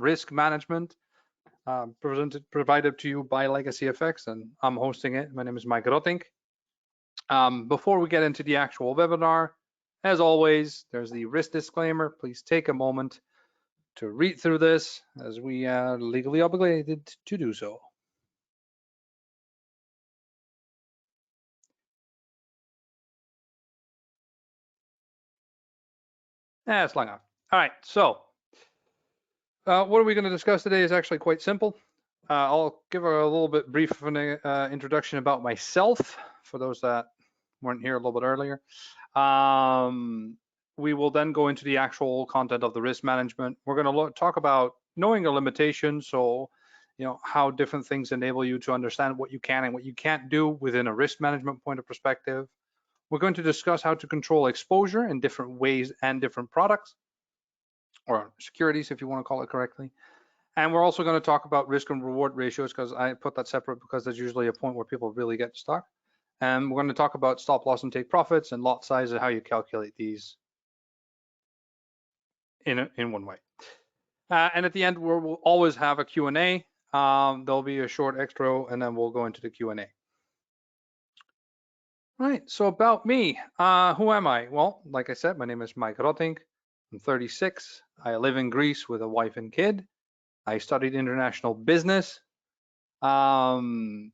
risk management, provided to you by LegacyFX, and I'm hosting it. My name is Mike Rottink. Before we get into the actual webinar, as always, there's the risk disclaimer. Please take a moment to read through this, as we are legally obligated to do so. That's long enough. All right, so what are we going to discuss today is actually quite simple. I'll give a little bit brief of an introduction about myself for those that weren't here a little bit earlier. We will then go into the actual content of the risk management. We're going to talk about knowing your limitations, so how different things enable you to understand what you can and what you can't do within a risk management point of perspective. We're going to discuss how to control exposure in different ways and different products, or securities if you want to call it correctly. And we're also going to talk about risk and reward ratios, because I put that separate because there's usually a point where people really get stuck. And we're going to talk about stop loss and take profits and lot size and how you calculate these in one way. And at the end, we'll always have a Q&A. There'll be a short extra, and then we'll go into the Q&A. Right, so about me, who am I? Well, like I said, my name is Mike Rottink. I'm 36. I live in Greece with a wife and kid. I studied international business. During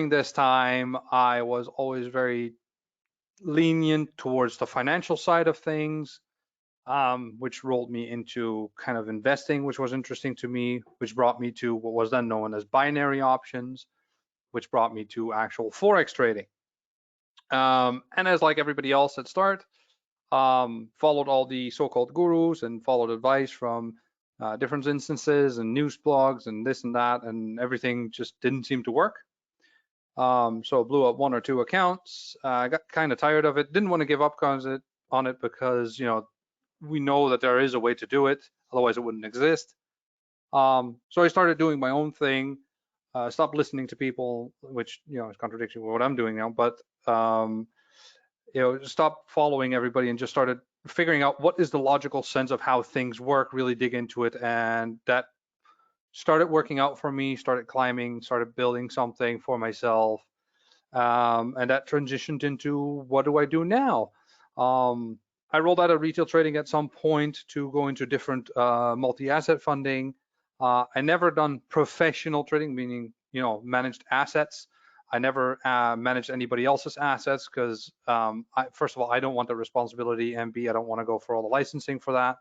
this time, I was always very lenient towards the financial side of things, which rolled me into kind of investing, which was interesting to me, which brought me to what was then known as binary options, which brought me to actual Forex trading. And as like everybody else at start, followed all the so-called gurus and followed advice from different instances and news blogs and this and that, and everything just didn't seem to work. So I blew up 1 or 2 accounts. I got kind of tired of it, didn't want to give up on it because we know that there is a way to do it, otherwise it wouldn't exist. So I started doing my own thing, stopped listening to people, which is contradictory with what I'm doing now, but stopped following everybody and just started figuring out what is the logical sense of how things work, really dig into it, and that started working out for me, started climbing, started building something for myself, and that transitioned into what do I do now? I rolled out of retail trading at some point to go into different multi-asset funding. I never done professional trading, meaning managed assets. I never managed anybody else's assets because, first of all, I don't want the responsibility, and B, I don't want to go for all the licensing for that.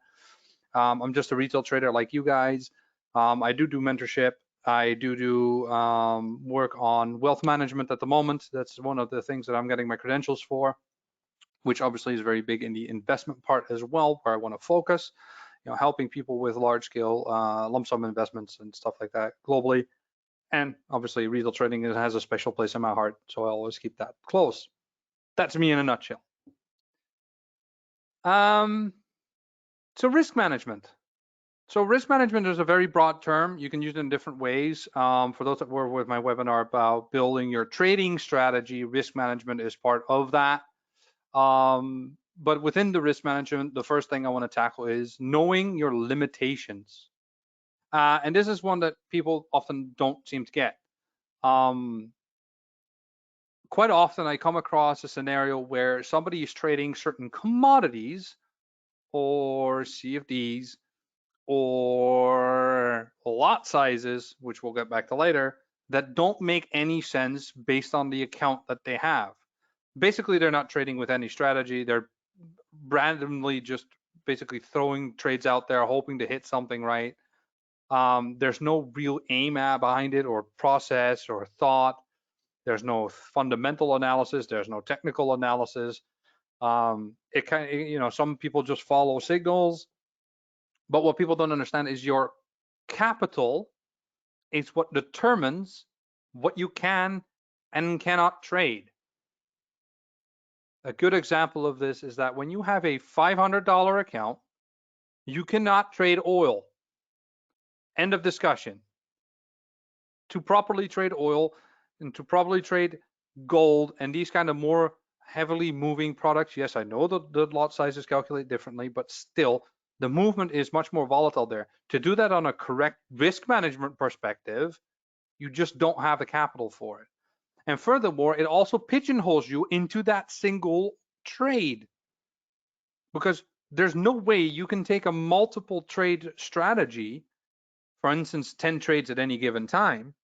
I'm just a retail trader like you guys. I do mentorship. I do work on wealth management at the moment. That's one of the things that I'm getting my credentials for, which obviously is very big in the investment part as well, where I want to focus, helping people with large-scale lump sum investments and stuff like that globally. And obviously, retail trading has a special place in my heart, so I always keep that close. That's me in a nutshell. So risk management. So risk management is a very broad term. You can use it in different ways. For those that were with my webinar about building your trading strategy, risk management is part of that. But within the risk management, the first thing I want to tackle is knowing your limitations. And this is one that people often don't seem to get. Quite often I come across a scenario where somebody is trading certain commodities or CFDs or lot sizes, which we'll get back to later, that don't make any sense based on the account that they have. Basically, they're not trading with any strategy. They're randomly just basically throwing trades out there, hoping to hit something right. There's no real aim behind it, or process, or thought. There's no fundamental analysis. There's no technical analysis. It kind of, some people just follow signals. But what people don't understand is your capital is what determines what you can and cannot trade. A good example of this is that when you have a $500 account, you cannot trade oil. End of discussion. To properly trade oil and to properly trade gold and these kind of more heavily moving products, yes, I know the lot sizes calculate differently, but still, The movement is much more volatile there. To do that on a correct risk management perspective, you just don't have the capital for it. And furthermore, it also pigeonholes you into that single trade, because there's no way you can take a multiple trade strategy, for instance, 10 trades at any given time,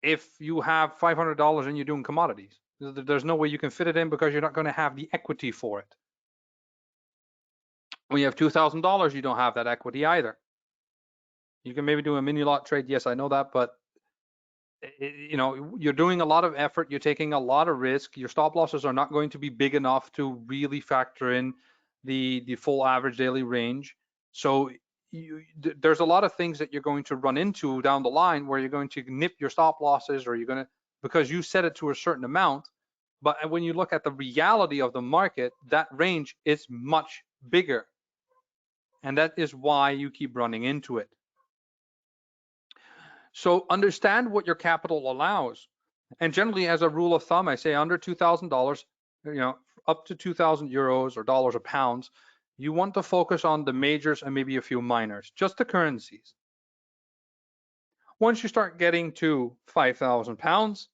if you have $500 and you're doing commodities. There's no way you can fit it in because you're not going to have the equity for it. When you have $2,000, you don't have that equity either. You can maybe do a mini lot trade. Yes, I know that, but you're doing a lot of effort. You're taking a lot of risk. Your stop losses are not going to be big enough to really factor in the full average daily range. So there's a lot of things that you're going to run into down the line where you're going to nip your stop losses, or you're going to, because you set it to a certain amount. But when you look at the reality of the market, that range is much bigger. And that is why you keep running into it. So understand what your capital allows. And generally, as a rule of thumb, I say under $2,000, up to 2,000 euros or dollars or pounds, you want to focus on the majors and maybe a few minors, just the currencies. Once you start getting to 5,000 pounds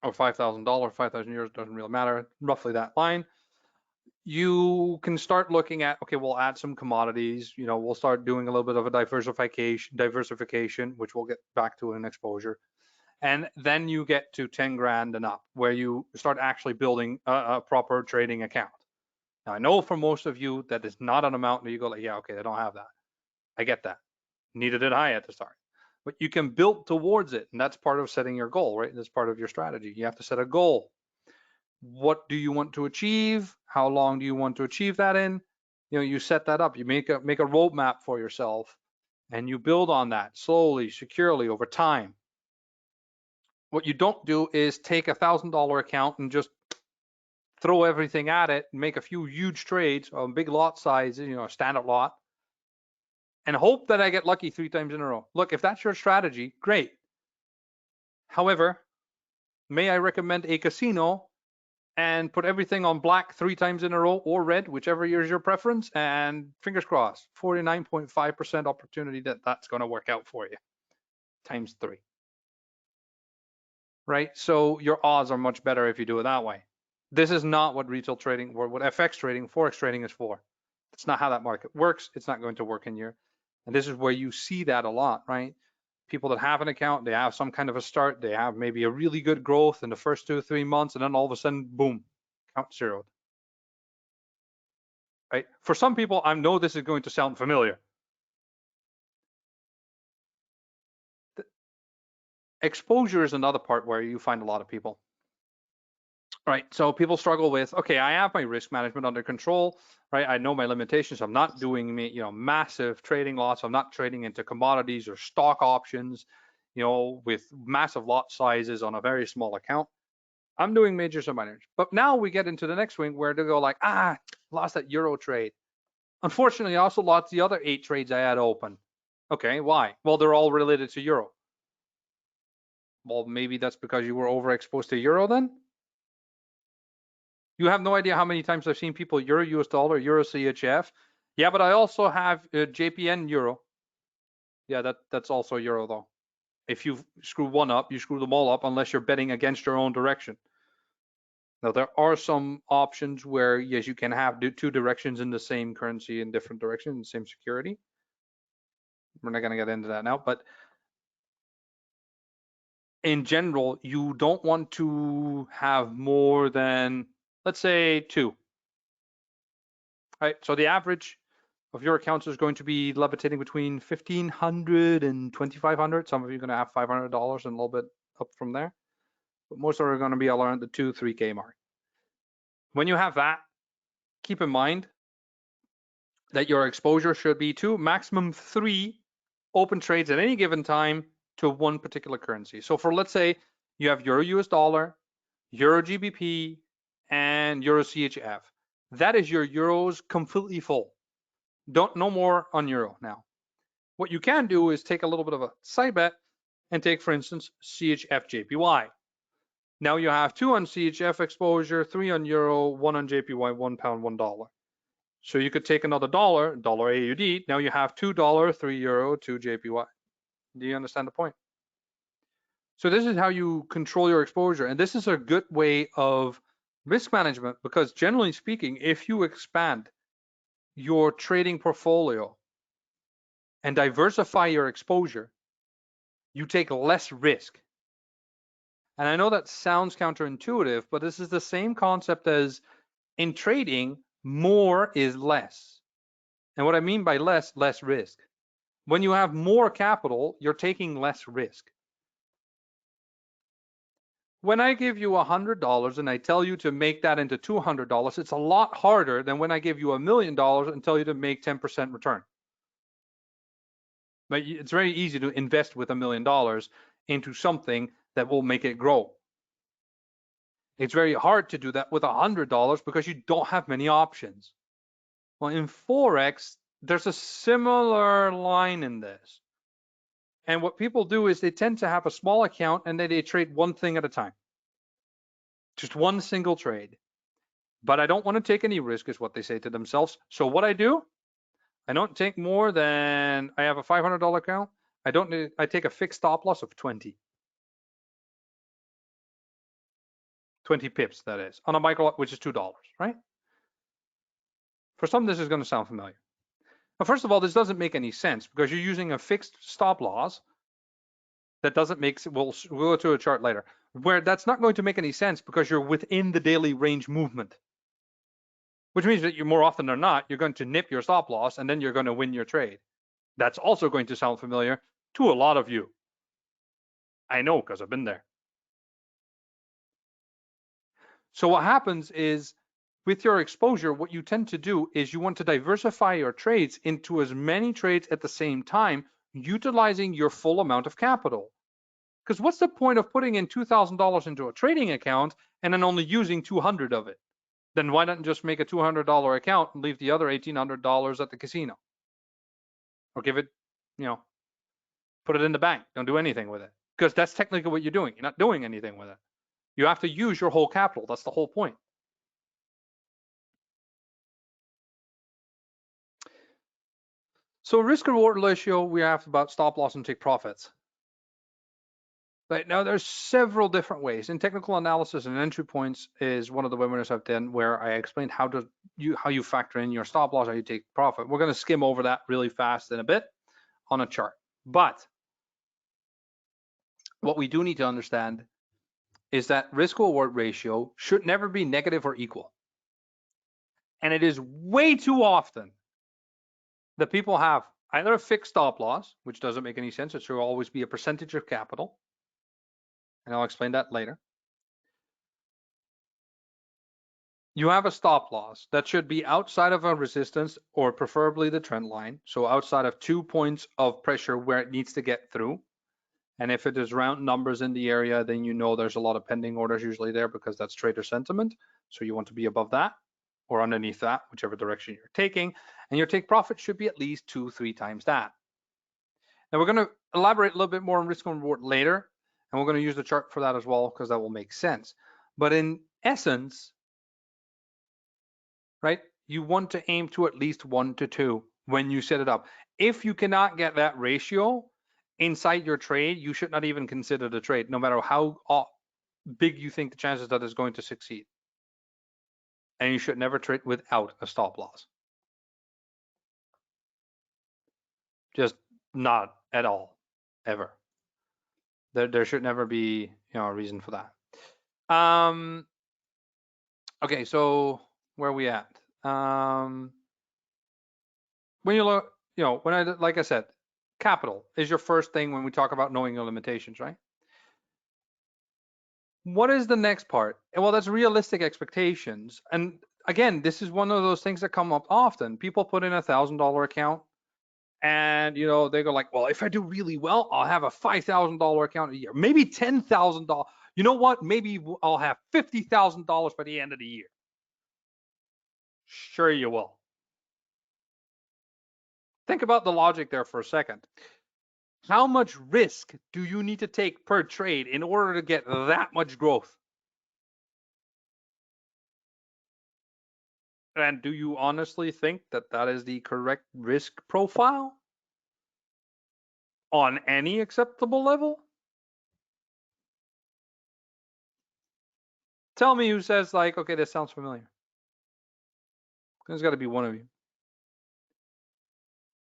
or $5,000, 5,000 euros, doesn't really matter, roughly that line, you can start looking at, okay, we'll add some commodities, we'll start doing a little bit of a diversification, which we'll get back to in exposure. And then you get to 10 grand and up, where you start actually building a proper trading account. Now, I know for most of you that is not an amount that you go like, yeah, okay, I don't have that. I get that. Neither did I at the start. But you can build towards it. And that's part of setting your goal, right? That's part of your strategy. You have to set a goal. What do you want to achieve? How long do you want to achieve that in? You set that up. You make a roadmap for yourself, and you build on that slowly, securely over time. What you don't do is take $1,000 account and just throw everything at it and make a few huge trades on big lot sizes, a standard lot, and hope that I get lucky 3 times in a row. Look, if that's your strategy, great. However, may I recommend a casino and put everything on black 3 times in a row, or red, whichever is your preference, and fingers crossed, 49.5% opportunity that that's going to work out for you, times 3. Right? So your odds are much better if you do it that way. This is not what retail trading or what FX trading, Forex trading is for. It's not how that market works. It's not going to work in here. And this is where you see that a lot, right? People that have an account, they have some kind of a start, they have maybe a really good growth in the first 2 or 3 months, and then all of a sudden, boom, account zeroed. Right? For some people, I know this is going to sound familiar. Exposure is another part where you find a lot of people. Right, so people struggle with, okay, I have my risk management under control, right? I know my limitations. I'm not doing massive trading lots. I'm not trading into commodities or stock options, with massive lot sizes on a very small account. I'm doing majors and minors. But now we get into the next swing where they go like, lost that euro trade. Unfortunately, I also lost the other 8 trades I had open. Okay, why? Well, they're all related to euro. Well, maybe that's because you were overexposed to euro then? You have no idea how many times I've seen people euro US dollar, euro CHF. Yeah, but I also have JPN euro. Yeah, that's also euro though. If you screw one up, you screw them all up unless you're betting against your own direction. Now there are some options where yes, you can have 2 directions in the same currency in different directions, same security. We're not going to get into that now, but in general, you don't want to have more than, let's say, 2. Right, so the average of your accounts is going to be levitating between 1,500 and 2,500. Some of you are going to have $500 and a little bit up from there, but most are going to be around the 2-3K mark. When you have that, keep in mind that your exposure should be 2, maximum 3 open trades at any given time to one particular currency. So for, let's say, you have Euro US dollar, Euro GBP, and Euro CHF. That is your euros completely full. No more on euro now. What you can do is take a little bit of a side bet and take, for instance, CHF JPY. Now you have 2 on CHF exposure, 3 on euro, 1 on JPY, £1, $1. So you could take another dollar AUD. Now you have $2, €3, 2 JPY. Do you understand the point? So this is how you control your exposure. And this is a good way of risk management, because generally speaking, if you expand your trading portfolio and diversify your exposure, you take less risk. And I know that sounds counterintuitive, but this is the same concept as in trading, more is less. And what I mean by less risk. When you have more capital, you're taking less risk. When I give you $100 and I tell you to make that into $200, it's a lot harder than when I give you $1 million and tell you to make 10% return. But it's very easy to invest with $1 million into something that will make it grow. It's very hard to do that with $100 because you don't have many options. Well, in Forex, there's a similar line in this. And what people do is they tend to have a small account and they trade one thing at a time. Just one single trade. But I don't want to take any risk, is what they say to themselves. So what I do, I don't take more than, I have a $500 account. I take a fixed stop loss of 20 pips, that is, on a micro lot, which is $2, right? For some, this is going to sound familiar. Now, first of all, this doesn't make any sense because you're using a fixed stop loss that doesn't make, we'll go to a chart later, where that's not going to make any sense because you're within the daily range movement, which means that you're more often than not, you're going to nip your stop loss and then you're going to win your trade. That's also going to sound familiar to a lot of you. I know because I've been there. So what happens is with your exposure, what you tend to do is you want to diversify your trades into as many trades at the same time, utilizing your full amount of capital. Because what's the point of putting in $2,000 into a trading account and then only using 200 of it? Then why not just make a $200 account and leave the other $1,800 at the casino? Or give it, put it in the bank. Don't do anything with it. Because that's technically what you're doing. You're not doing anything with it. You have to use your whole capital. That's the whole point. So risk reward ratio, we asked about stop loss and take profits. Right now, there's several different ways. In technical analysis and entry points is one of the webinars I've done where I explained how you factor in your stop loss, how you take profit. We're going to skim over that really fast in a bit on a chart. But what we do need to understand is that risk reward ratio should never be negative or equal. And it is way too often that people have either a fixed stop loss, which doesn't make any sense. It should always be a percentage of capital. And I'll explain that later. You have a stop loss that should be outside of a resistance or preferably the trend line. So outside of 2 points of pressure where it needs to get through. And if it is round numbers in the area, then you know there's a lot of pending orders usually there because that's trader sentiment. So you want to be above that or underneath that, whichever direction you're taking. And your take profit should be at least 2-3 times that. Now we're going to elaborate a little bit more on risk and reward later. And we're going to use the chart for that as well because that will make sense. But in essence, right, you want to aim to at least 1 to 2 when you set it up. If you cannot get that ratio inside your trade, you should not even consider the trade, no matter how big you think the chances that it's going to succeed. And you should never trade without a stop loss. Just not at all, ever. There should never be a reason for that. Okay, so where are we at? When you look, like I said, capital is your first thing when we talk about knowing your limitations, right? What is the next part? Well, that's realistic expectations. And again, this is one of those things that come up often. People put in $1,000 account and, they go like, well, if I do really well, I'll have a $5,000 account a year, maybe $10,000. You know what? Maybe I'll have $50,000 by the end of the year. Sure you will. Think about the logic there for a second. How much risk do you need to take per trade in order to get that much growth? And do you honestly think that that is the correct risk profile on any acceptable level? Tell me who says like, okay, this sounds familiar. There's got to be one of you.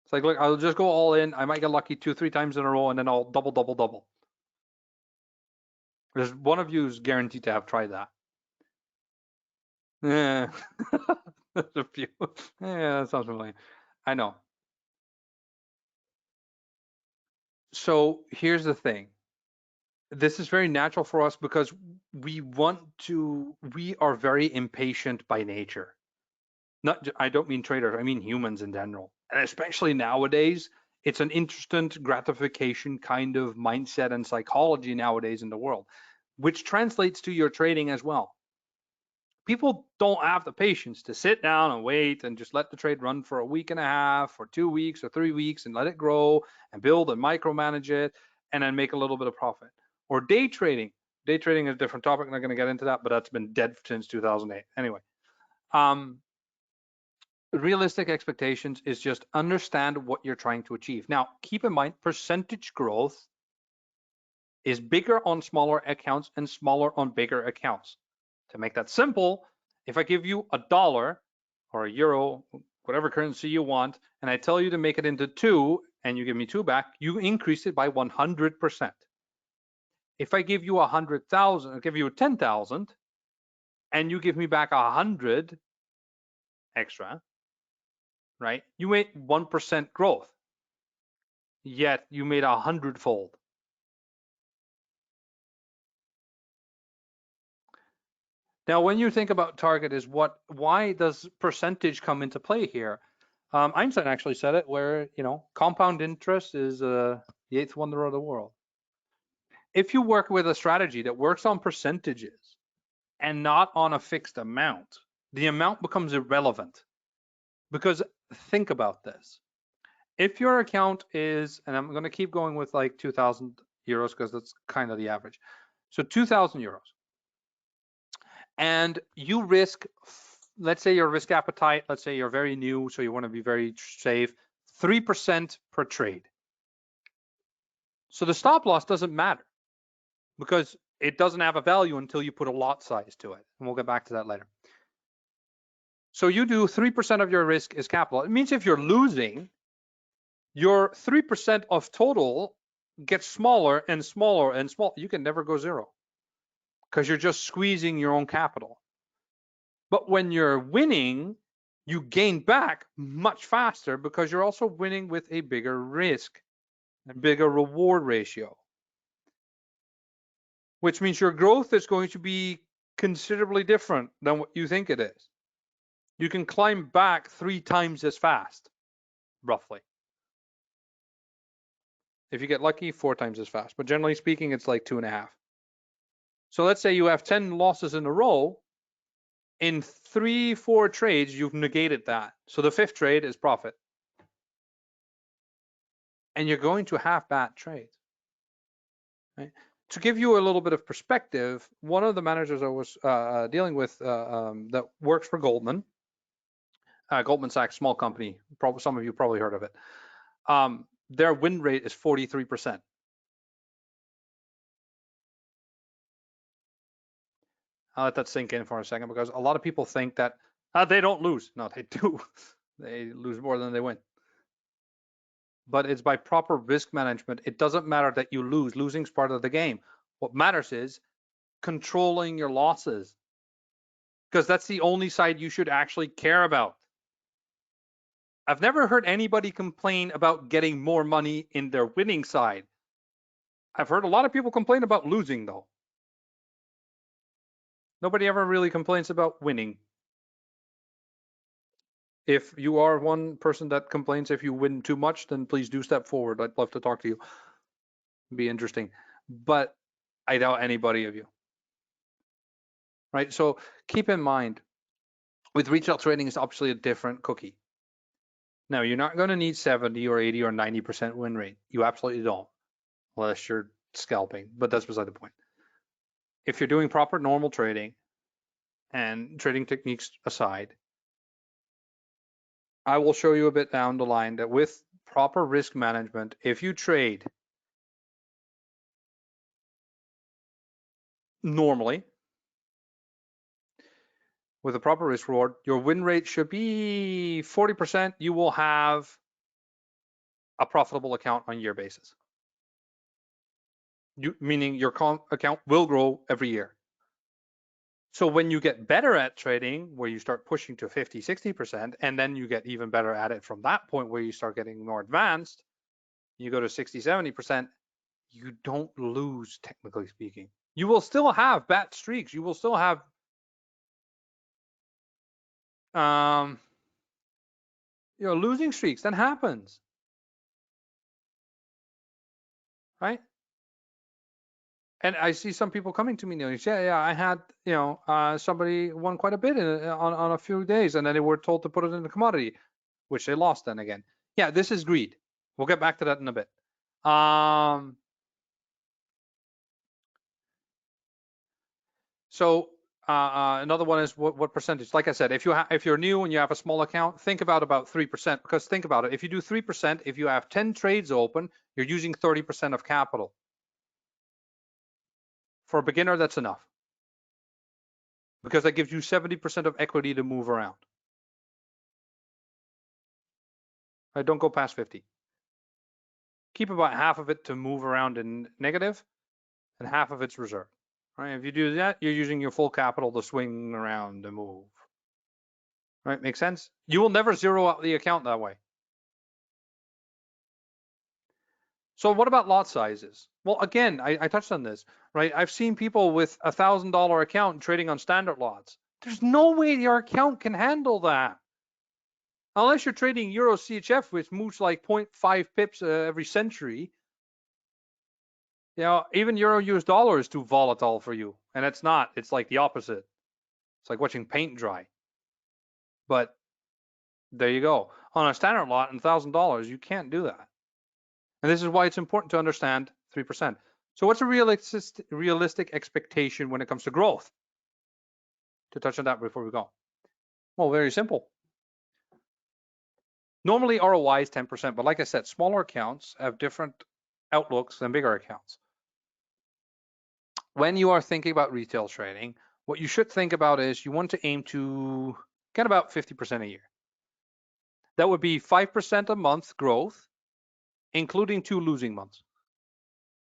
It's like, look, I'll just go all in. I might get lucky 2-3 times in a row, and then I'll double, double, double. There's one of you who's guaranteed to have tried that. Yeah, there's a few. Yeah, that sounds familiar. I know. So here's the thing. This is very natural for us because we are very impatient by nature. I don't mean traders, I mean humans in general. And especially nowadays, it's an instant gratification kind of mindset and psychology nowadays in the world, which translates to your trading as well. People don't have the patience to sit down and wait and just let the trade run for a week and a half or 2 weeks or 3 weeks and let it grow and build and micromanage it and then make a little bit of profit. Or day trading. Day trading is a different topic. I'm not going to get into that, but that's been dead since 2008. Anyway, realistic expectations is just understand what you're trying to achieve. Now, keep in mind, percentage growth is bigger on smaller accounts and smaller on bigger accounts. To make that simple, if I give you $1 or a euro, whatever currency you want, and I tell you to make it into 2 and you give me 2 back, you increase it by 100%. If I give you 100,000, I give you 10,000 and you give me back 100 extra, right? You made 1% growth, yet you made 100-fold. Now, when you think about target is why does percentage come into play here? Einstein actually said it where, compound interest is the 8th wonder of the world. If you work with a strategy that works on percentages and not on a fixed amount, the amount becomes irrelevant. Because think about this. If your account is, and I'm going to keep going with like 2,000 euros because that's kind of the average. So 2,000 euros. And you risk, let's say your risk appetite, let's say you're very new, so you want to be very safe, 3% per trade. So the stop loss doesn't matter because it doesn't have a value until you put a lot size to it. And we'll get back to that later. So you do 3% of your risk is capital. It means if you're losing, your 3% of total gets smaller and smaller and smaller. You can never go zero because you're just squeezing your own capital. But when you're winning, you gain back much faster because you're also winning with a bigger risk, a bigger reward ratio, which means your growth is going to be considerably different than what you think it is. You can climb back 3 times as fast, roughly. If you get lucky, 4 times as fast. But generally speaking, it's like 2.5. So let's say you have 10 losses in a row. In 3-4 trades, you've negated that. So the 5th trade is profit. And you're going to have bad trades. Right? To give you a little bit of perspective, one of the managers I was dealing with that works for Goldman Sachs, small company, probably some of you probably heard of it. Their win rate is 43%. I'll let that sink in for a second because a lot of people think that they don't lose. No, they do. They lose more than they win. But it's by proper risk management. It doesn't matter that you lose. Losing is part of the game. What matters is controlling your losses because that's the only side you should actually care about. I've never heard anybody complain about getting more money in their winning side. I've heard a lot of people complain about losing though. Nobody ever really complains about winning. If you are one person that complains if you win too much, then please do step forward. I'd love to talk to you. It'd be interesting. But I doubt anybody of you. Right? So keep in mind, with retail trading, it's obviously a different cookie. Now, you're not going to need 70 or 80 or 90% win rate. You absolutely don't, unless you're scalping, but that's beside the point. If you're doing proper normal trading and trading techniques aside, I will show you a bit down the line that with proper risk management, if you trade normally with a proper risk reward, your win rate should be 40%. You will have a profitable account on a year basis. Meaning your account will grow every year. So when you get better at trading, where you start pushing to 50, 60%, and then you get even better at it from that point where you start getting more advanced, you go to 60, 70%, you don't lose, technically speaking. You will still have bad streaks. You will still have losing streaks. That happens, right? And I see some people coming to me now. Yeah, I had, somebody won quite a bit on a few days, and then they were told to put it in the commodity, which they lost then again. Yeah, this is greed. We'll get back to that in a bit. So another one is what percentage? Like I said, if you're new and you have a small account, think about 3%, because think about it. If you do 3%, if you have 10 trades open, you're using 30% of capital. For a beginner, that's enough, because that gives you 70% of equity to move around. Right, don't go past 50. Keep about half of it to move around in negative, and half of it's reserved. Right? If you do that, you're using your full capital to swing around and move. Right? Make sense? You will never zero out the account that way. So what about lot sizes? Well, again, I touched on this, right? I've seen people with $1,000 account trading on standard lots. There's no way your account can handle that. Unless you're trading Euro CHF, which moves like 0.5 pips every century. Even Euro US dollar is too volatile for you. And it's not. It's like the opposite. It's like watching paint dry. But there you go. On a standard lot and $1,000, you can't do that. And this is why it's important to understand 3%. So what's a realistic expectation when it comes to growth? To touch on that before we go. Well, very simple. Normally ROI is 10%, but like I said, smaller accounts have different outlooks than bigger accounts. When you are thinking about retail trading, what you should think about is you want to aim to get about 50% a year. That would be 5% a month growth, including 2 losing months,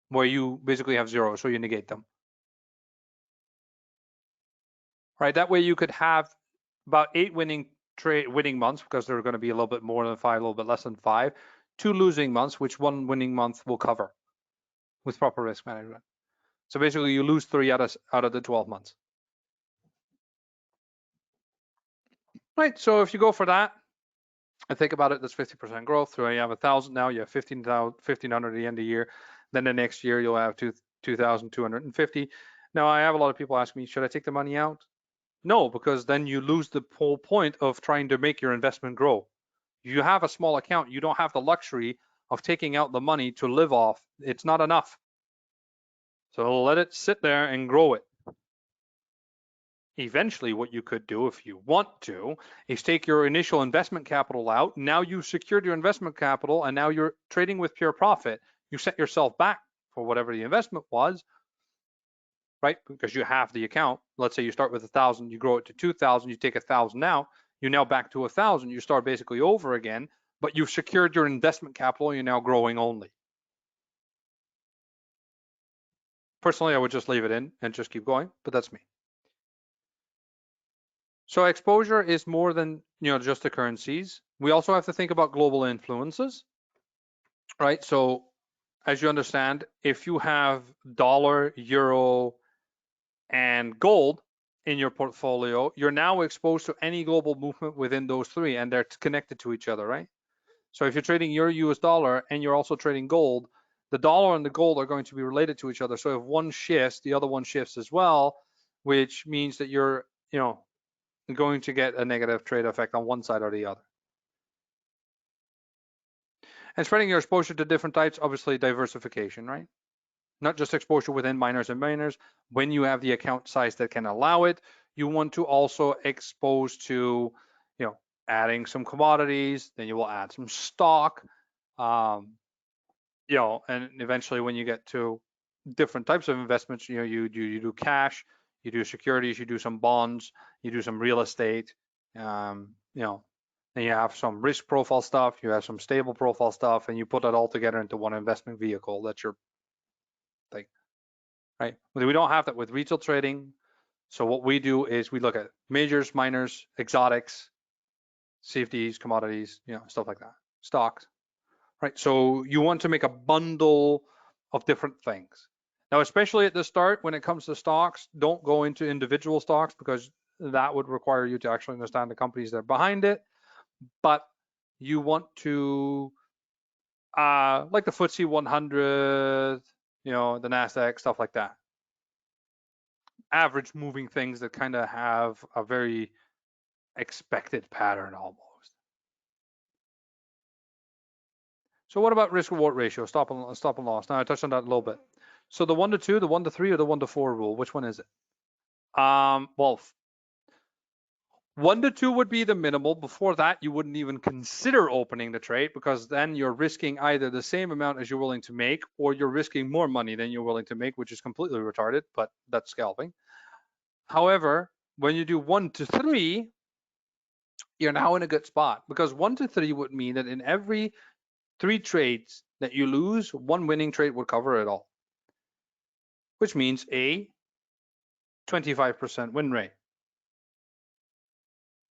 where you basically have 0, so you negate them. Right, that way you could have about 8 winning months, because they're going to be a little bit more than 5, a little bit less than 5, 2 losing months, which 1 winning month will cover with proper risk management. So basically you lose 3 out of the 12 months. Right, so if you go for that, and think about it, that's 50% growth. So you have 1,000 now, you have 1,500 at the end of the year. Then the next year you'll have 2,250. Now I have a lot of people ask me, should I take the money out? No, because then you lose the whole point of trying to make your investment grow. You have a small account, you don't have the luxury of taking out the money to live off. It's not enough. So let it sit there and grow it. Eventually, what you could do, if you want to, is take your initial investment capital out. Now you've secured your investment capital, and now you're trading with pure profit. You set yourself back for whatever the investment was, right? Because you have the account. Let's say you start with 1,000, you grow it to 2,000, you take 1,000 out, you're now back to 1,000, you start basically over again, but you've secured your investment capital, you're now growing only. Personally, I would just leave it in and just keep going, but that's me. So exposure is more than just the currencies. We also have to think about global influences, right? So as you understand, if you have dollar, euro, and gold in your portfolio, you're now exposed to any global movement within those 3, and they're connected to each other, right? So if you're trading euro US dollar and you're also trading gold, the dollar and the gold are going to be related to each other. So if one shifts, the other one shifts as well, which means that you're going to get a negative trade effect on one side or the other. And spreading your exposure to different types, obviously diversification, right? Not just exposure within miners and miners. When you have the account size that can allow it, you want to also expose to, adding some commodities, then you will add some stock, um, and eventually when you get to different types of investments, you do cash, you do securities, you do some bonds, you do some real estate, then you have some risk profile stuff, you have some stable profile stuff, and you put that all together into one investment vehicle. That's your thing, right? We don't have that with retail trading. So what we do is we look at majors, minors, exotics, CFDs, commodities, stuff like that, stocks, right? So you want to make a bundle of different things. Now, especially at the start, when it comes to stocks, don't go into individual stocks because that would require you to actually understand the companies that are behind it. But you want to, like the FTSE 100, the NASDAQ, stuff like that. Average moving things that kind of have a very expected pattern almost. So what about risk reward ratio, stop and loss? Now I touched on that a little bit. So the 1-2, the 1-3, or the 1-4 rule, which one is it? Well, 1-2 would be the minimal. Before that, you wouldn't even consider opening the trade because then you're risking either the same amount as you're willing to make, or you're risking more money than you're willing to make, which is completely retarded, but that's scalping. However, when you do 1-3, you're now in a good spot because 1-3 would mean that in every 3 trades that you lose, 1 winning trade would cover it all, which means a 25% win rate.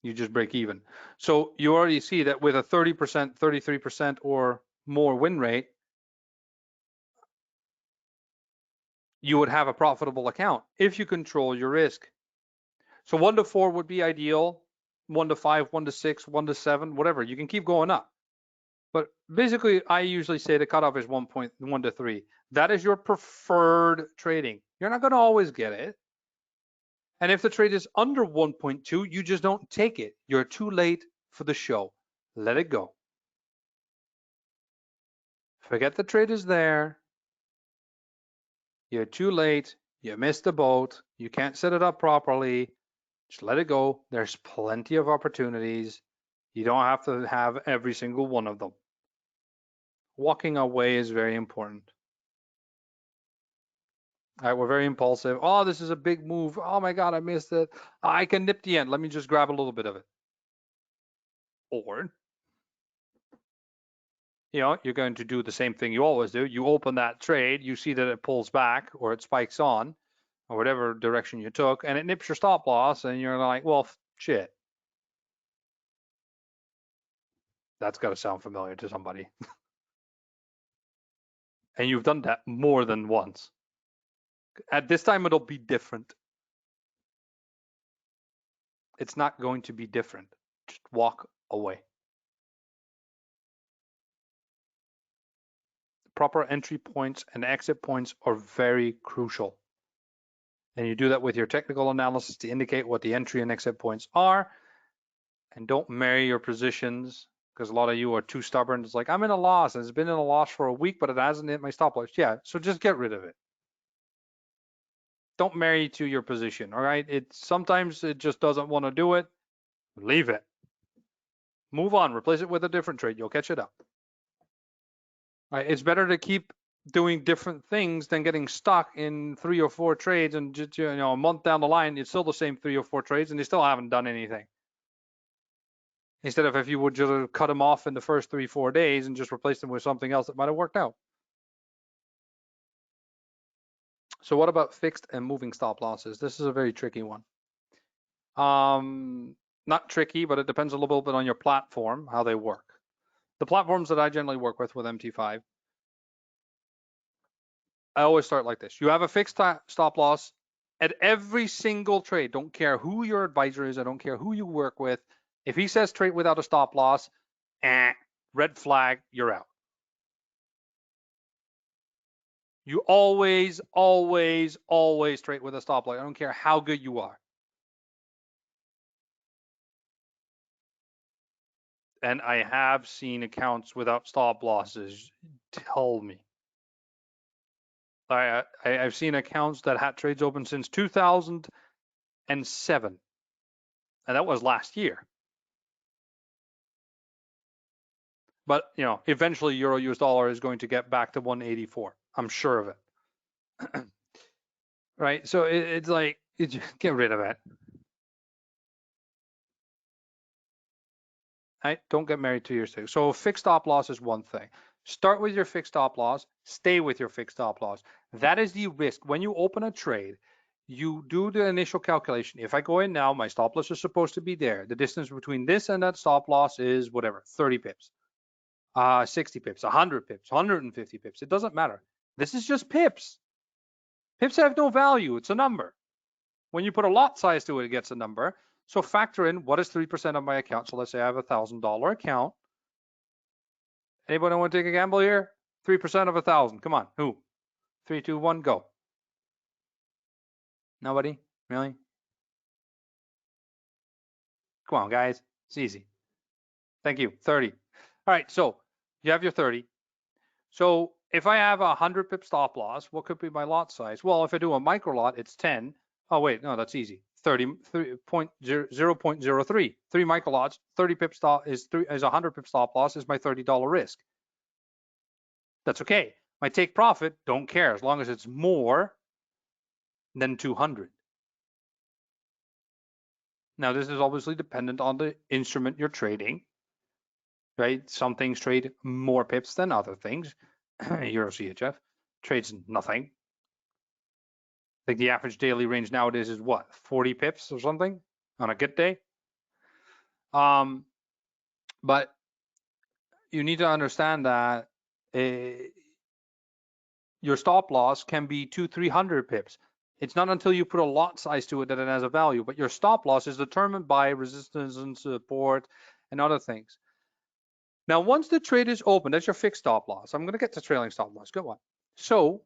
You just break even. So you already see that with a 30%, 33% or more win rate, you would have a profitable account if you control your risk. So 1-4 would be ideal, 1-5, 1-6, 1-7, whatever. You can keep going up. But basically, I usually say the cutoff is 1.1-3. That is your preferred trading. You're not going to always get it. And if the trade is under 1.2, you just don't take it. You're too late for the show. Let it go. Forget the trade is there. You're too late. You missed the boat. You can't set it up properly. Just let it go. There's plenty of opportunities. You don't have to have every single one of them. Walking away is very important. All right, we're very impulsive. Oh, this is a big move. Oh my God, I missed it. I can nip the end. Let me just grab a little bit of it. Or, you're going to do the same thing you always do. You open that trade, you see that it pulls back or it spikes on or whatever direction you took, and it nips your stop loss, and you're like, well, shit. That's got to sound familiar to somebody. And you've done that more than once. At this time, it'll be different. It's not going to be different. Just walk away. Proper entry points and exit points are very crucial. And you do that with your technical analysis to indicate what the entry and exit points are. And don't marry your positions because a lot of you are too stubborn. It's like, I'm in a loss and it's been in a loss for a week, but it hasn't hit my stop loss. Yeah, so just get rid of it. Don't marry to your position, all right? Sometimes it just doesn't want to do it. Leave it. Move on, replace it with a different trade. You'll catch it up. Right? It's better to keep doing different things than getting stuck in 3 or 4 trades and just, a month down the line, it's still the same 3 or 4 trades and they still haven't done anything. Instead of if you would just cut them off in the first 3-4 days and just replace them with something else that might have worked out. So what about fixed and moving stop losses? This is a very tricky one. Not tricky, but it depends a little bit on your platform, how they work. The platforms that I generally work with MT5, I always start like this. You have a fixed stop loss at every single trade. Don't care who your advisor is. I don't care who you work with. If he says trade without a stop loss, red flag, you're out. You always, always, always trade with a stop loss. I don't care how good you are. And I have seen accounts without stop losses. Tell me. I've seen accounts that had trades open since 2007, and that was last year. But eventually euro US dollar is going to get back to 184. I'm sure of it. Right? So it's like, get rid of it. Right? Don't get married to your thing. So fixed stop loss is one thing. Start with your fixed stop loss. Stay with your fixed stop loss. That is the risk. When you open a trade, you do the initial calculation. If I go in now, my stop loss is supposed to be there. The distance between this and that stop loss is whatever, 30 pips, 60 pips, 100 pips, 150 pips. It doesn't matter. This is just pips. Pips have no value. It's a number. When you put a lot size to it, it gets a number. So factor in what is 3% of my account. So let's say I have a $1,000 account. Anybody want to take a gamble here? 3% of 1,000. Come on. Who? 3, 2, 1, go. Nobody? Really? Come on, guys. It's easy. Thank you. 30. All right. So you have your 30. So if I have a 100 pip stop loss, what could be my lot size? Well, if I do a micro lot, it's 10. Oh, wait. No, that's easy. 0.03. 3 micro lots, 30 pip stop is 100 pip stop loss is my $30 risk. That's okay. My take profit, don't care as long as it's more than 200. Now, this is obviously dependent on the instrument you're trading, right? Some things trade more pips than other things. Euro CHF trades nothing. I think the average daily range nowadays is what, 40 pips or something on a good day? But you need to understand that your stop loss can be 200-300 pips. It's not until you put a lot size to it that it has a value, but your stop loss is determined by resistance and support and other things. Now, once the trade is open, that's your fixed stop loss. I'm going to get to trailing stop loss. Good one. So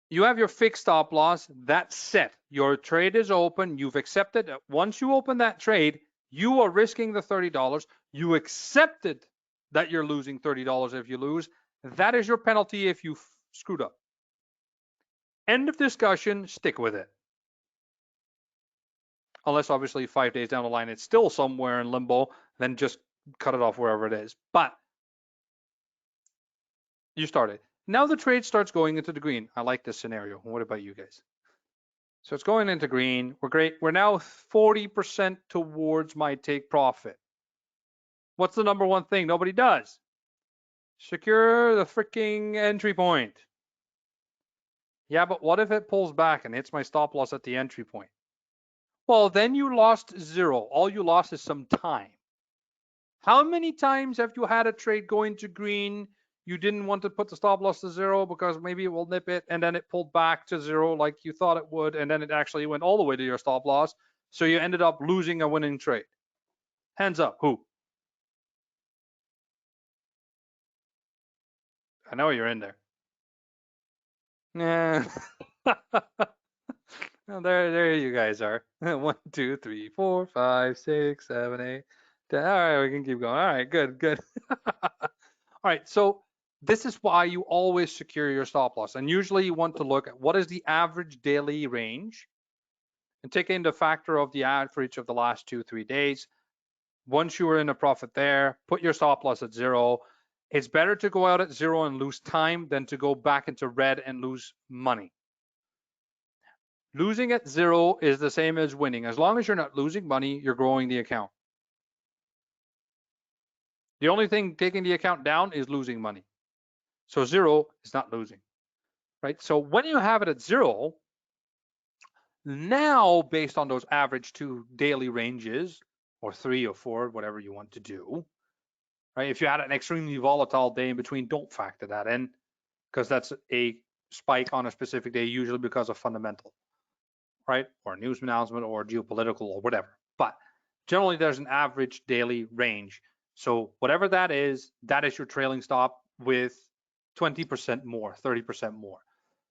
you have your fixed stop loss. That's set. Your trade is open. You've accepted it. Once you open that trade, you are risking the $30. You accepted that you're losing $30 if you lose. That is your penalty if you screwed up. End of discussion. Stick with it. Unless obviously 5 days down the line it's still somewhere in limbo, then just cut it off wherever it is. But you started. Now the trade starts going into the green. I like this scenario. What about you guys? So it's going into green. We're great. We're now 40% towards my take profit. What's the number one thing nobody does? Secure the freaking entry point. Yeah, but what if it pulls back and hits my stop loss at the entry point? Well, then you lost zero. All you lost is some time. How many times have you had a trade go into green? You didn't want to put the stop loss to zero because maybe it will nip it, and then it pulled back to zero like you thought it would, and then it actually went all the way to your stop loss. So you ended up losing a winning trade. Hands up, who? I know you're in there. Yeah. Well, there you guys are. 1, 2, 3, 4, 5, 6, 7, 8, 10. All right, we can keep going. All right, good. All right, so this is why you always secure your stop loss. And usually you want to look at what is the average daily range and take into factor of the average of the last 2-3 days. Once you are in a profit there, put your stop loss at zero. It's better to go out at zero and lose time than to go back into red and lose money. Losing at zero is the same as winning. As long as you're not losing money, you're growing the account. The only thing taking the account down is losing money. So zero is not losing, right? So when you have it at zero, now based on those average 2 daily ranges, or 3 or 4, whatever you want to do, right? If you had an extremely volatile day in between, don't factor that in because that's a spike on a specific day, usually because of fundamental, right? Or a news announcement or geopolitical or whatever. But generally there's an average daily range. So whatever that is your trailing stop with 20% more, 30% more.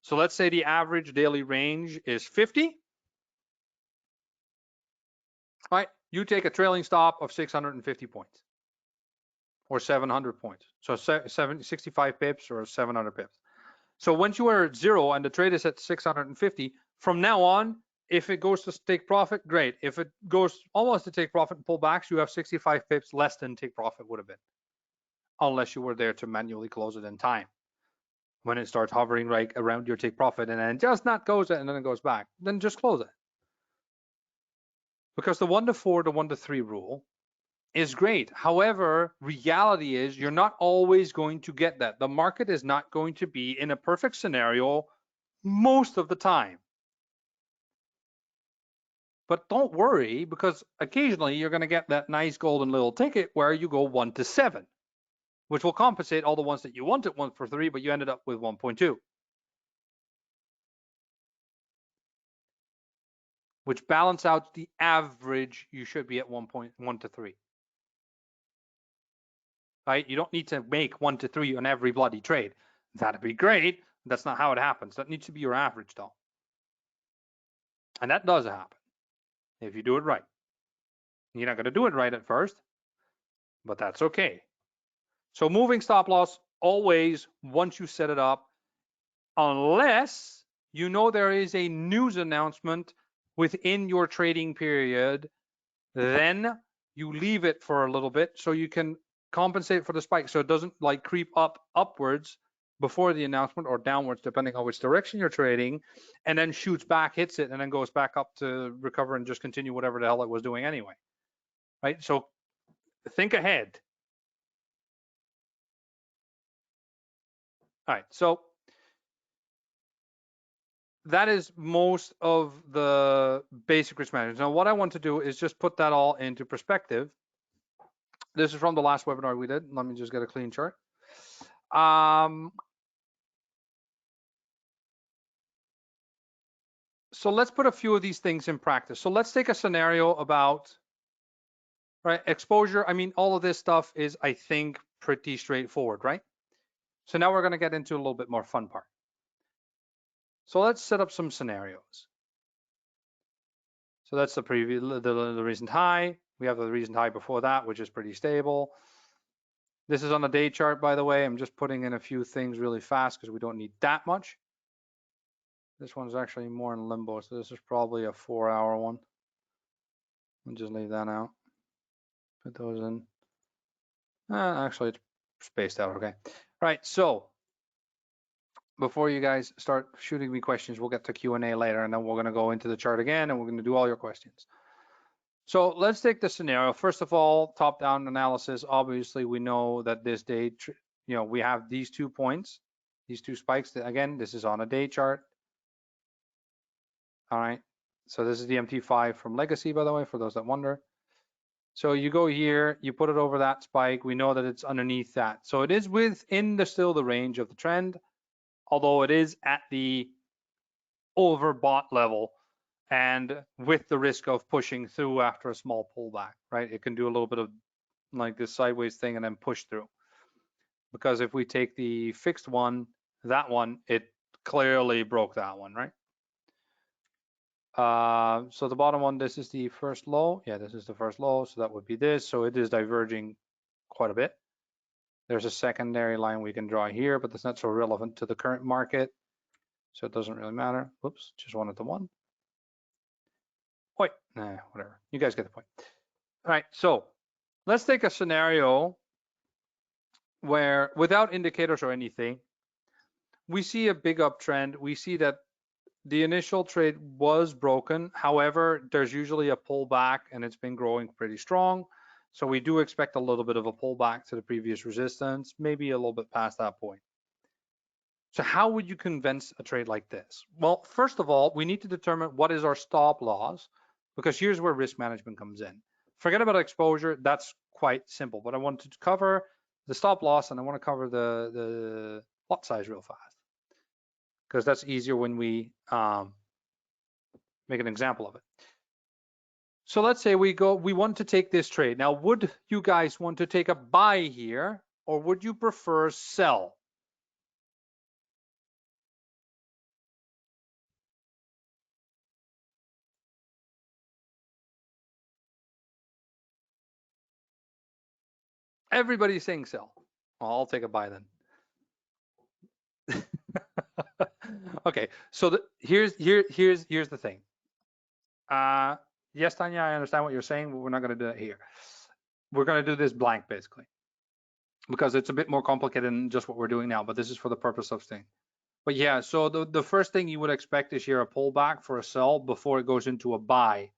So let's say the average daily range is 50. Right? You take a trailing stop of 650 points or 700 points. So 65 pips or 700 pips. So once you are at zero and the trade is at 650, from now on, If it goes to take profit, great. If it goes almost to take profit and pull back, you have 65 pips less than take profit would have been, unless you were there to manually close it in time. When it starts hovering right around your take profit and then just not goes it and then it goes back, then just close it. Because the 1 to 4 to 1 to 3 rule is great. However, reality is you're not always going to get that. The market is not going to be in a perfect scenario most of the time. But don't worry, because occasionally you're going to get that nice golden little ticket where you go 1 to 7, which will compensate all the ones that you wanted 1 for 3, but you ended up with 1.2, which balance out the average. You should be at 1.1 to 3. Right? You don't need to make 1 to 3 on every bloody trade. That'd be great. That's not how it happens. That needs to be your average, though. And that does happen if you do it right. You're not going to do it right at first, but that's okay. So moving stop loss, always, once you set it up, unless you know there is a news announcement within your trading period, then you leave it for a little bit so you can compensate for the spike so it doesn't like creep upwards before the announcement or downwards, depending on which direction you're trading, and then shoots back, hits it, and then goes back up to recover and just continue whatever the hell it was doing anyway. Right? So think ahead. All right. So that is most of the basic risk management. Now, what I want to do is just put that all into perspective. This is from the last webinar we did. Let me just get a clean chart. So let's put a few of these things in practice. So let's take a scenario about, right, exposure. I mean, all of this stuff is, I think, pretty straightforward, right? So now we're going to get into a little bit more fun part. So let's set up some scenarios. So that's the recent high. We have the recent high before that, which is pretty stable. This is on the day chart, by the way. I'm just putting in a few things really fast because we don't need that much. This one's actually more in limbo, so this is probably a 4-hour one. We'll just leave that out. Put those in. Actually, it's spaced out, okay. All right, so before you guys start shooting me questions, we'll get to Q&A later, and then we're gonna go into the chart again, and we're gonna do all your questions. So let's take the scenario. First of all, top-down analysis. Obviously, we know that this day, we have these 2 points, these 2 spikes. Again, this is on a day chart. All right. So this is the MT5 from Legacy, by the way, for those that wonder. So you go here, you put it over that spike. We know that it's underneath that. So it is within still the range of the trend, although it is at the overbought level and with the risk of pushing through after a small pullback, right? It can do a little bit of like this sideways thing and then push through. Because if we take the fixed one, that one, it clearly broke that one, right? So the bottom one, this is the first low. Yeah, this is the first low, so that would be this. So it is diverging quite a bit. There's a secondary line we can draw here, but that's not so relevant to the current market, so it doesn't really matter. Whoops, just wanted the one. Wait, nah, whatever. You guys get the point. All right, so let's take a scenario where without indicators or anything, we see a big uptrend. We see that the initial trade was broken. However, there's usually a pullback and it's been growing pretty strong. So we do expect a little bit of a pullback to the previous resistance, maybe a little bit past that point. So how would you convince a trade like this? Well, first of all, we need to determine what is our stop loss, because here's where risk management comes in. Forget about exposure, that's quite simple, but I wanted to cover the stop loss and I want to cover the lot size real fast, because that's easier when we make an example of it. So let's say we want to take this trade. Now, would you guys want to take a buy here, or would you prefer sell? Everybody's saying sell. Well, I'll take a buy then. Okay, so here's the thing. Yes, Tanya, I understand what you're saying, but we're not going to do that here. We're going to do this blank basically, because it's a bit more complicated than just what we're doing now, but this is for the purpose of thing. But yeah, so the first thing you would expect is here a pullback for a sell before it goes into a buy.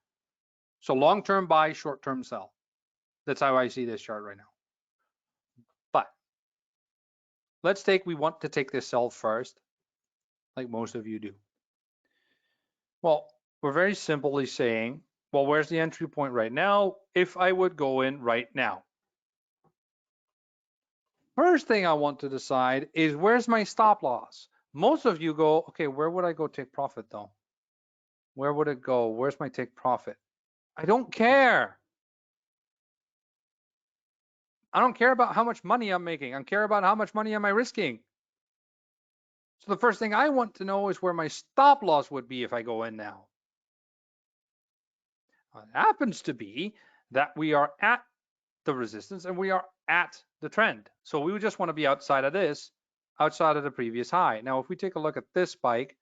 So long-term buy, short-term sell. That's how I see this chart right now. But let's take, we want to take this sell first, like most of you do. Well, we're very simply saying, well, where's the entry point right now? If I would go in right now. First thing I want to decide is where's my stop loss? Most of you go, okay, where would I go take profit though? Where would it go? Where's my take profit? I don't care. I don't care about how much money I'm making. I care about how much money am I risking. So the first thing I want to know is where my stop loss would be if I go in now. It happens to be that we are at the resistance and we are at the trend. So we would just want to be outside of this, outside of the previous high. Now, if we take a look at this spike,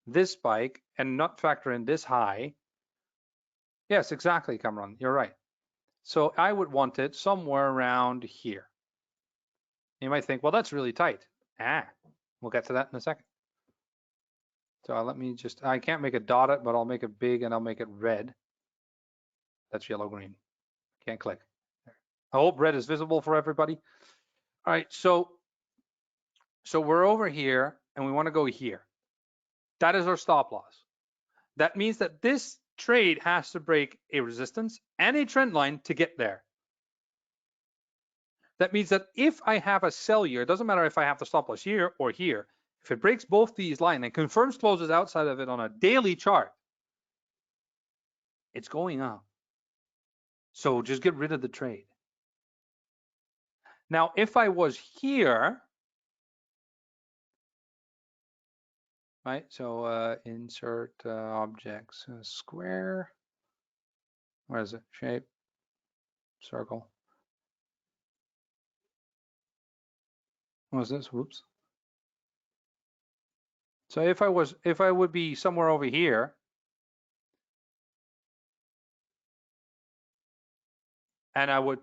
and not factor in this high, yes, exactly, Cameron, you're right. So I would want it somewhere around here. You might think, well, that's really tight. We'll get to that in a second. So let me just, I can't make it dotted, but I'll make it big and I'll make it red. That's yellow green. Can't click. I hope red is visible for everybody. All right, so we're over here and we want to go here. That is our stop loss. That means that this trade has to break a resistance and a trend line to get there. That means that if I have a sell here, it doesn't matter if I have the stop loss here or here, if it breaks both these lines and confirms closes outside of it on a daily chart, it's going up. So just get rid of the trade. Now, if I was here, right? So insert objects, square. Where is it? Shape, circle. What was this? Whoops. So if I would be somewhere over here, and I would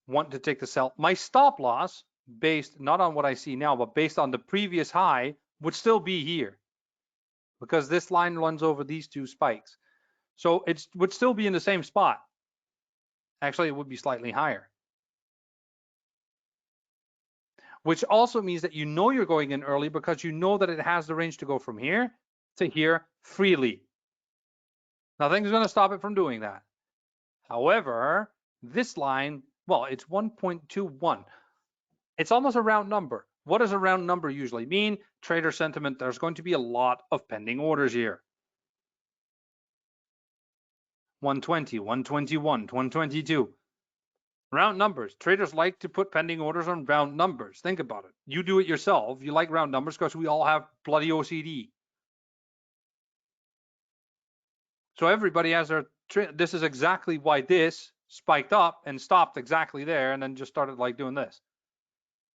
want to take the sell, my stop loss, based not on what I see now, but based on the previous high, would still be here, because this line runs over these two spikes. So it would still be in the same spot. Actually, it would be slightly higher. Which also means that you know you're going in early because you know that it has the range to go from here to here freely. Nothing's going to stop it from doing that. However, this line, well, it's 1.21. It's almost a round number. What does a round number usually mean? Trader sentiment, there's going to be a lot of pending orders here. 120, 121, 122. Round numbers. Traders like to put pending orders on round numbers. Think about it. You do it yourself. You like round numbers because we all have bloody OCD. So everybody has their, this is exactly why this spiked up and stopped exactly there and then just started like doing this.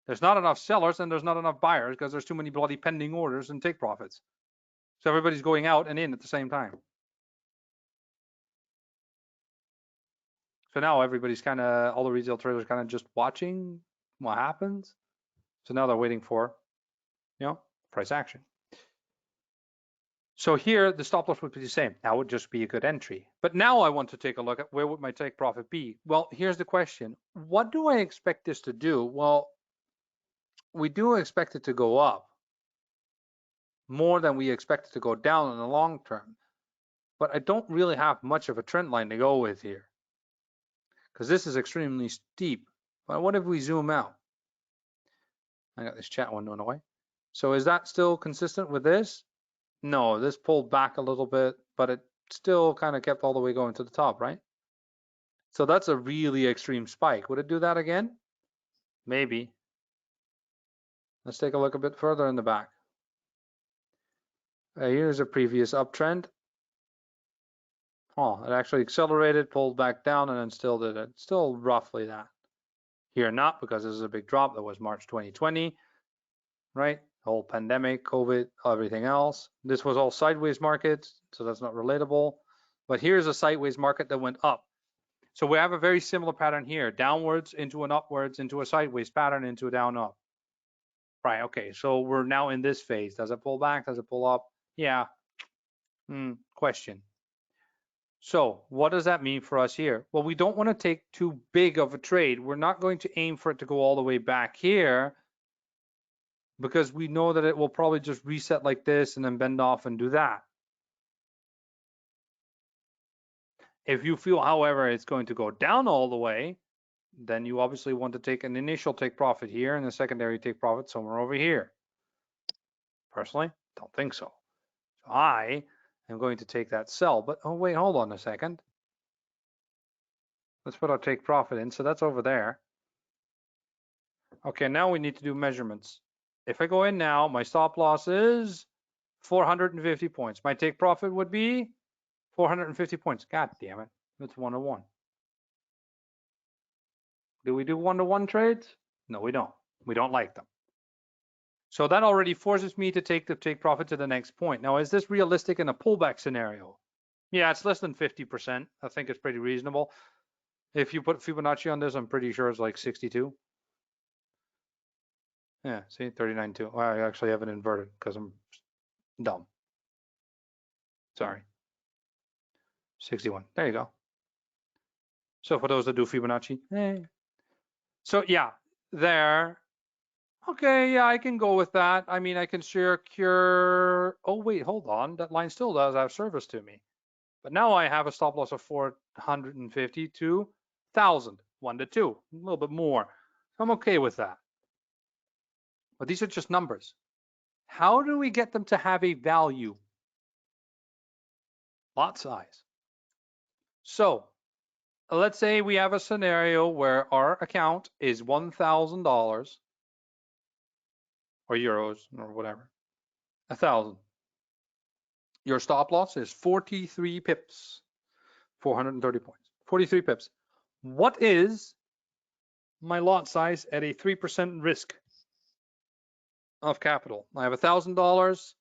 There's not enough sellers and there's not enough buyers because there's too many bloody pending orders and take profits. So everybody's going out and in at the same time. So now everybody's kind of, all the retail traders kind of just watching what happens. So now they're waiting for, price action. So here the stop loss would be the same. That would just be a good entry. But now I want to take a look at where would my take profit be? Well, here's the question. What do I expect this to do? Well, we do expect it to go up more than we expect it to go down in the long term. But I don't really have much of a trend line to go with here, because this is extremely steep. But what if we zoom out? I got this chat window away. So is that still consistent with this? No, this pulled back a little bit, but it still kind of kept all the way going to the top, right? So that's a really extreme spike. Would it do that again? Maybe. Let's take a look a bit further in the back. Here's a previous uptrend. Oh, it actually accelerated, pulled back down, and then still did it. Still roughly that. Here not, because this is a big drop. That was March 2020, right? Whole pandemic, COVID, everything else. This was all sideways markets, so that's not relatable. But here's a sideways market that went up. So we have a very similar pattern here, downwards into an upwards, into a sideways pattern, into a down up. Right, okay, so we're now in this phase. Does it pull back? Does it pull up? Yeah, question. So what does that mean for us here? Well, we don't want to take too big of a trade. We're not going to aim for it to go all the way back here because we know that it will probably just reset like this and then bend off and do that. If you feel, however, it's going to go down all the way, then you obviously want to take an initial take profit here and a secondary take profit somewhere over here. Personally, don't think so. So I am going to take that sell, but oh wait, hold on a second. Let's put our take profit in, so that's over there. Okay, now we need to do measurements. If I go in now, my stop loss is 450 points. My take profit would be 450 points. God damn it, it's 1-to-1. Do we do 1-to-1 trades? No, we don't. We don't like them. So that already forces me to take the take profit to the next point. Now, is this realistic in a pullback scenario? Yeah, it's less than 50%. I think it's pretty reasonable. If you put Fibonacci on this, I'm pretty sure it's like 62. Yeah, see, 39.2. Well, I actually have it inverted because I'm dumb. Sorry. 61. There you go. So for those that do Fibonacci, So yeah, there. Okay, yeah, I can go with that. I mean, I can secure. Oh wait, hold on. That line still does have service to me. But now I have a stop loss of 450 to 1,000, 1-to-2, a little bit more. I'm okay with that. But these are just numbers. How do we get them to have a value? Lot size. So let's say we have a scenario where our account is $1,000 or euros or whatever, 1,000. Your stop loss is 43 pips, 430 points, 43 pips. What is my lot size at a 3% risk of capital? I have $1,000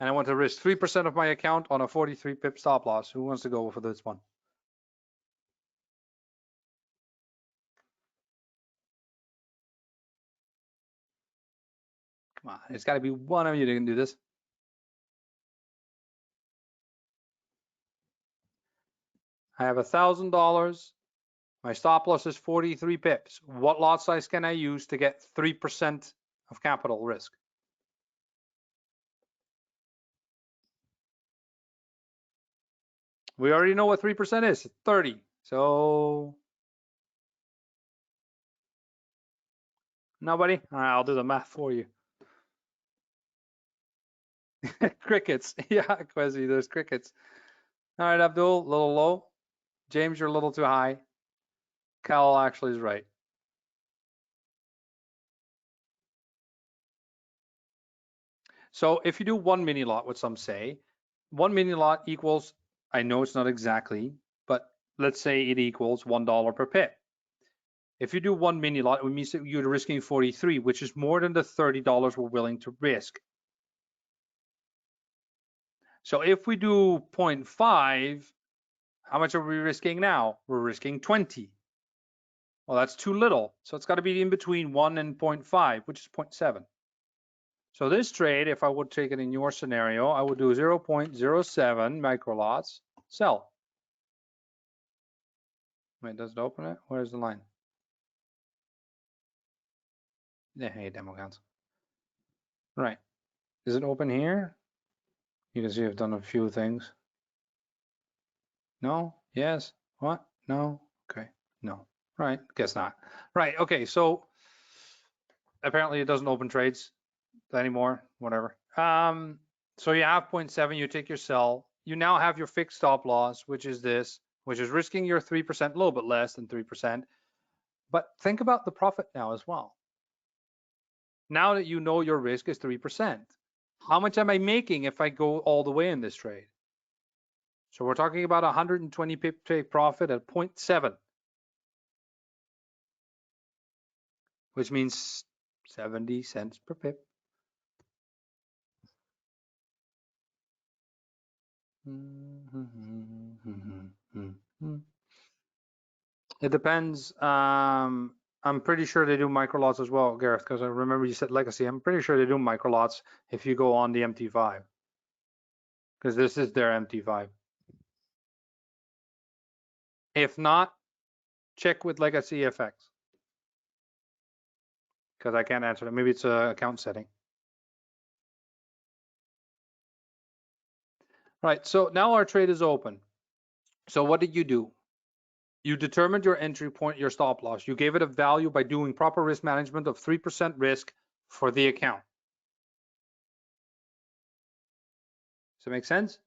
and I want to risk 3% of my account on a 43 pip stop loss. Who wants to go for this one? Come on, it's got to be one of you that can do this. I have $1,000. My stop loss is 43 pips. What lot size can I use to get 3% of capital risk? We already know what 3% is, 30. So nobody? All right, I'll do the math for you. Crickets. Yeah, Quasi, there's crickets. All right, Abdul, a little low. James, you're a little too high. Cal actually is right. So if you do one mini lot, what some say, one mini lot equals, I know it's not exactly, but let's say it equals $1 per pip. If you do one mini lot, it means that you're risking 43, which is more than the $30 we're willing to risk. So if we do 0.5, how much are we risking now? We're risking 20. Well, that's too little. So it's got to be in between 1 and 0.5, which is 0.7. So this trade, if I would take it in your scenario, I would do 0.07 micro lots, sell. Wait, does it open it? Where's the line? Yeah, hey, demo counts. Right. Is it open here? You can see I've done a few things. No? Yes? What? No? Okay. No. Right. Guess not. Right. Okay. So apparently it doesn't open trades anymore. Whatever. So you have 0.7. You take your sell. You now have your fixed stop loss, which is this, which is risking your 3%, a little bit less than 3%. But think about the profit now as well. Now that you know your risk is 3%, how much am I making if I go all the way in this trade? So we're talking about 120 pip take profit at 0.7, which means 70 cents per pip. It depends. I'm pretty sure they do micro lots as well, Gareth, because I remember you said legacy. I'm pretty sure they do micro lots if you go on the MT5, because this is their MT5. If not, check with LegacyFX, because I can't answer that. Maybe it's a account setting. Right, so now our trade is open. So what did you do? You determined your entry point, your stop loss. You gave it a value by doing proper risk management of 3% risk for the account. Does it make sense?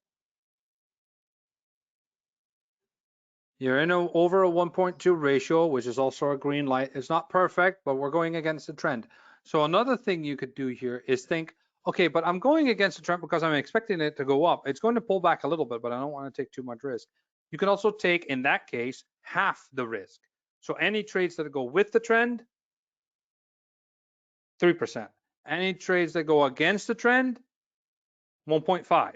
You're in over a 1.2 ratio, which is also a green light. It's not perfect, but we're going against the trend. So another thing you could do here is think, okay, but I'm going against the trend because I'm expecting it to go up. It's going to pull back a little bit, but I don't want to take too much risk. You can also take, in that case, half the risk. So any trades that go with the trend, 3%. Any trades that go against the trend, 1.5.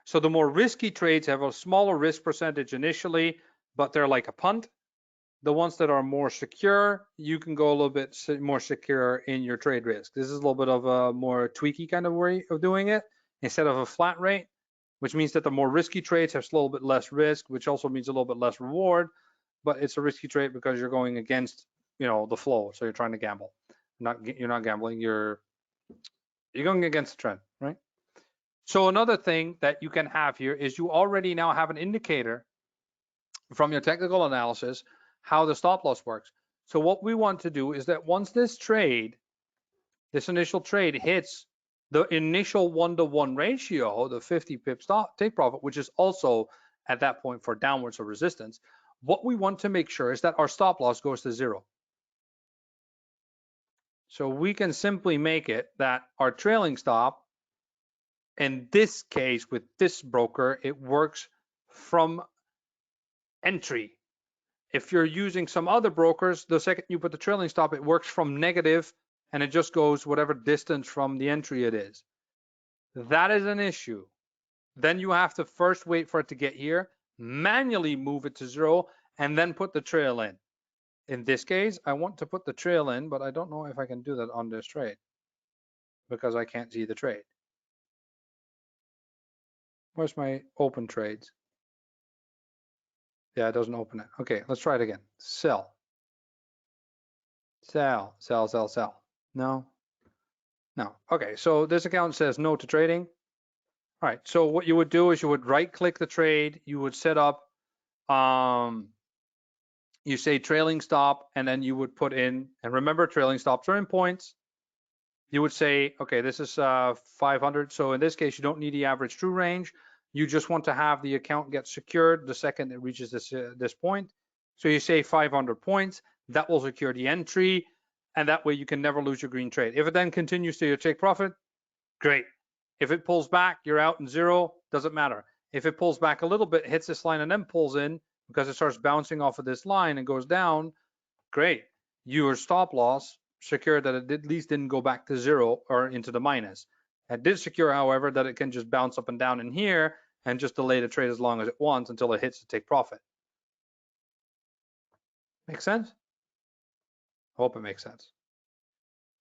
So the more risky trades have a smaller risk percentage initially, but they're like a punt. The ones that are more secure, you can go a little bit more secure in your trade risk. This is a little bit of a more tweaky kind of way of doing it instead of a flat rate, which means that the more risky trades have a little bit less risk, which also means a little bit less reward, but it's a risky trade because you're going against, the flow. So you're trying to gamble. You're not gambling, you're going against the trend, right? So another thing that you can have here is you already now have an indicator from your technical analysis how the stop loss works. So what we want to do is that once this initial trade hits the initial 1-to-1 ratio, the 50 pip stop take profit, which is also at that point for downwards or resistance, what we want to make sure is that our stop loss goes to 0. So we can simply make it that our trailing stop, in this case with this broker, it works from entry. If you're using some other brokers, the second you put the trailing stop, it works from negative and it just goes whatever distance from the entry it is. That is an issue. Then you have to first wait for it to get here, manually move it to 0, and then put the trail in. In this case, I want to put the trail in, but I don't know if I can do that on this trade because I can't see the trade. Where's my open trades? Yeah, it doesn't open it. Okay, let's try it again. Sell. Sell, sell, sell, sell. No. No. Okay, so this account says no to trading. All right, so what you would do is you would right click the trade, you would set up, you say trailing stop, and then you would put in, and remember trailing stops are in points. You would say, okay, this is 500. So in this case, you don't need the average true range. You just want to have the account get secured the second it reaches this point. So you say 500 points, that will secure the entry, and that way you can never lose your green trade. If it then continues to your take profit, great. If it pulls back, you're out in 0, doesn't matter. If it pulls back a little bit, hits this line and then pulls in because it starts bouncing off of this line and goes down, great. Your stop loss secured that it at least didn't go back to 0 or into the minus. It did secure, however, that it can just bounce up and down in here and just delay the trade as long as it wants until it hits to take profit. Make sense? Hope it makes sense.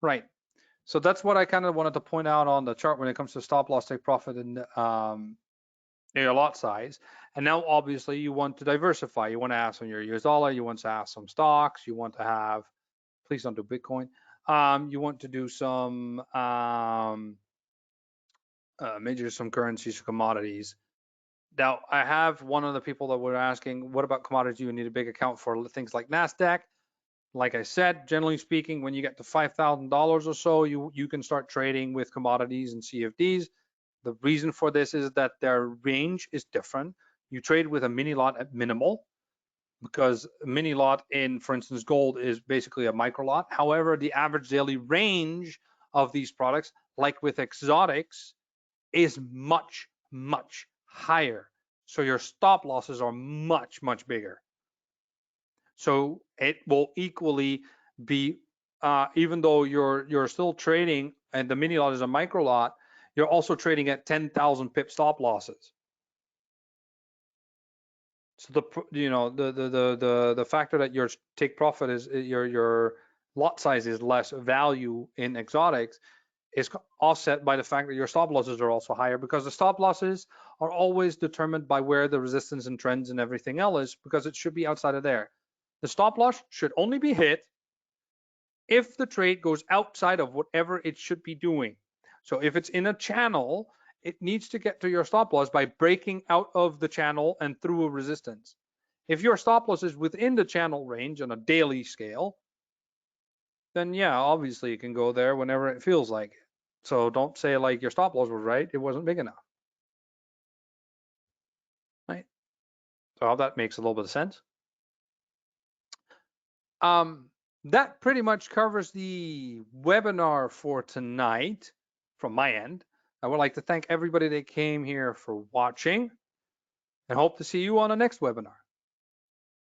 Right. So that's what I kind of wanted to point out on the chart when it comes to stop loss, take profit, and your lot size. And now obviously you want to diversify. You want to have some of your US dollar, you want to have some stocks, you want to have, please don't do Bitcoin. You want to do some major some currencies, commodities. Now I have one of the people that were asking, what about commodities? You need a big account for things like NASDAQ. Like I said, generally speaking, when you get to $5,000 or so, you can start trading with commodities and CFDs. The reason for this is that their range is different. You trade with a mini lot at minimal because a mini lot in, for instance, gold is basically a micro lot. However, the average daily range of these products, like with exotics, is much, much higher. So your stop losses are much, much bigger. So it will equally be, even though you're still trading and the mini lot is a micro lot, you're also trading at 10,000 pip stop losses. So the factor that your take profit is your lot size is less value in exotics is offset by the fact that your stop losses are also higher, because the stop losses are always determined by where the resistance and trends and everything else is, because it should be outside of there. The stop loss should only be hit if the trade goes outside of whatever it should be doing. So if it's in a channel, it needs to get to your stop loss by breaking out of the channel and through a resistance. If your stop loss is within the channel range on a daily scale, then yeah, obviously it can go there whenever it feels like it. So don't say like your stop loss was right, it wasn't big enough. Right? So that makes a little bit of sense. That pretty much covers the webinar for tonight from my end. I would like to thank everybody that came here for watching and hope to see you on the next webinar.